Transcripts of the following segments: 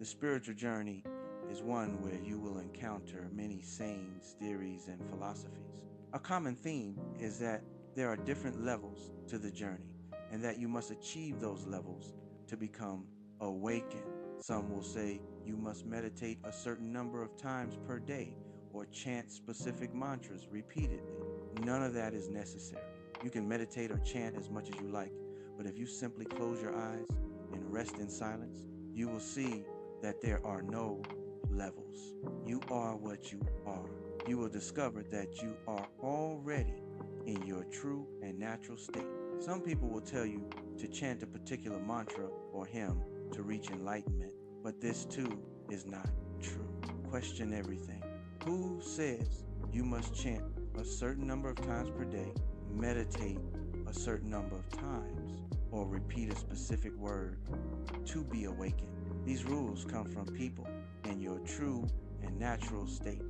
The spiritual journey is one where you will encounter many sayings, theories, and philosophies. A common theme is that there are different levels to the journey, and that you must achieve those levels to become awakened. Some will say you must meditate a certain number of times per day or chant specific mantras repeatedly. None of that is necessary. You can meditate or chant as much as you like, but if you simply close your eyes and rest in silence, you will see that there are no levels. You are what you are. You will discover that you are already in your true and natural state. Some people will tell you to chant a particular mantra or hymn to reach enlightenment, but this too is not true. Question everything. Who says you must chant a certain number of times per day, meditate a certain number of times, or repeat a specific word to be awakened? These rules come from people in your true and natural state.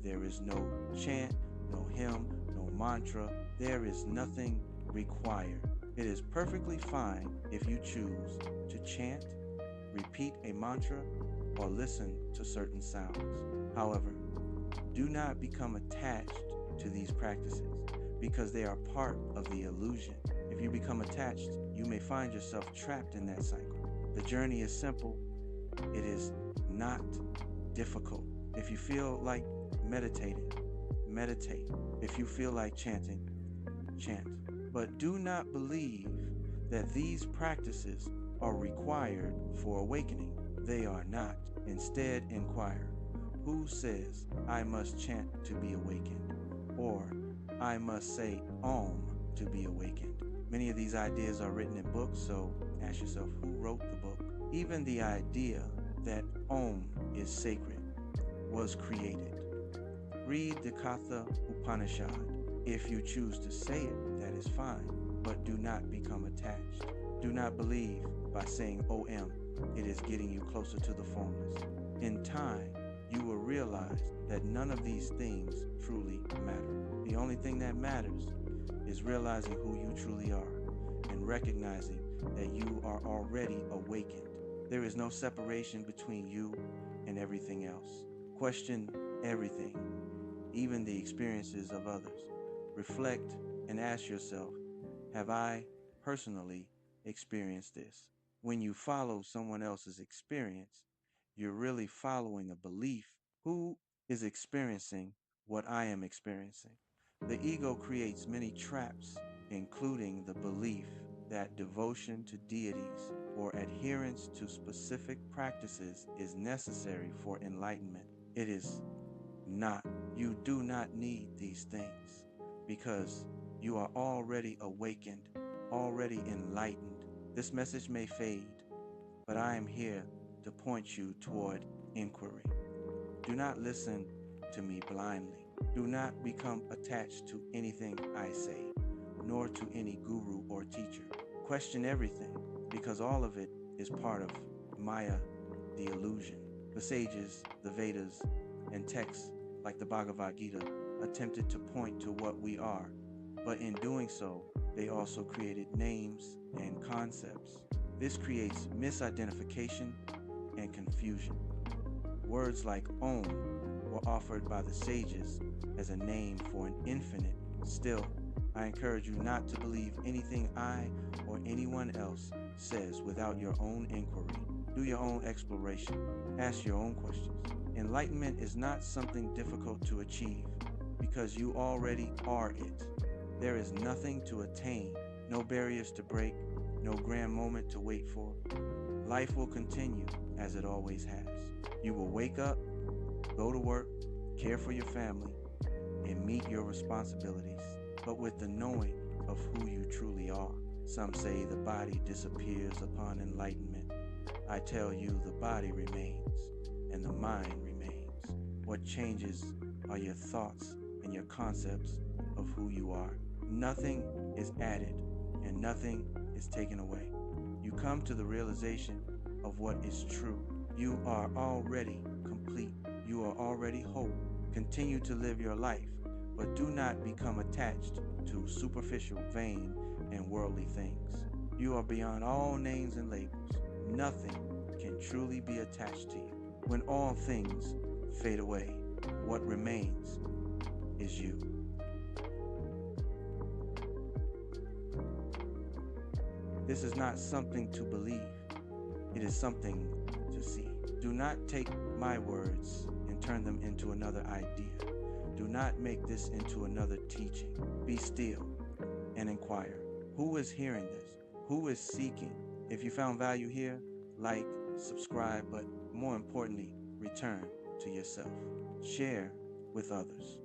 There is no chant, no hymn, no mantra. There is nothing required. It is perfectly fine if you choose to chant, repeat a mantra, or listen to certain sounds. However, do not become attached to these practices because they are part of the illusion. If you become attached, you may find yourself trapped in that cycle. The journey is simple. It is not difficult. If you feel like meditating, meditate. If you feel like chanting, chant. But do not believe that these practices are required for awakening. They are not. Instead, inquire, who says I must chant to be awakened? Or I must say Om to be awakened? Many of these ideas are written in books, so ask yourself, who wrote the book? Even the idea that Om is sacred was created. Read the Katha Upanishad. If you choose to say it, that is fine, but do not become attached. Do not believe by saying OM, it is getting you closer to the formless. In time, you will realize that none of these things truly matter. The only thing that matters is realizing who you truly are and recognizing that you are already awakened. There is no separation between you and everything else. Question everything, even the experiences of others. Reflect and ask yourself, have I personally experienced this? When you follow someone else's experience, you're really following a belief. Who is experiencing what I am experiencing? The ego creates many traps, including the belief that devotion to deities or adherence to specific practices is necessary for enlightenment. It is not. You do not need these things because you are already awakened, already enlightened. This message may fade, but I am here to point you toward inquiry. Do not listen to me blindly. Do not become attached to anything I say, nor to any guru or teacher. Question everything, because all of it is part of Maya, the illusion. The sages, the Vedas, and texts like the Bhagavad Gita attempted to point to what we are, but in doing so, they also created names and concepts. This creates misidentification and confusion. Words like Om were offered by the sages as a name for an infinite. Still, I encourage you not to believe anything I or anyone else says without your own inquiry. Do your own exploration. Ask your own questions. Enlightenment is not something difficult to achieve because you already are it. There is nothing to attain, no barriers to break, no grand moment to wait for. Life will continue as it always has. You will wake up, go to work, care for your family, and meet your responsibilities, but with the knowing of who you truly are. Some say the body disappears upon enlightenment. I tell you, the body remains and the mind remains. What changes are your thoughts and your concepts of who you are. Nothing is added and nothing is taken away. You come to the realization of what is true. You are already complete. You are already whole. Continue to live your life, but do not become attached to superficial, vain, and worldly things. You are beyond all names and labels. Nothing can truly be attached to you. When all things fade away, what remains is you. This is not something to believe, it is something to see. Do not take my words and turn them into another idea. Do not make this into another teaching. Be still and inquire. Who is hearing this? Who is seeking? If you found value here, like, subscribe, but more importantly, return to yourself. Share with others.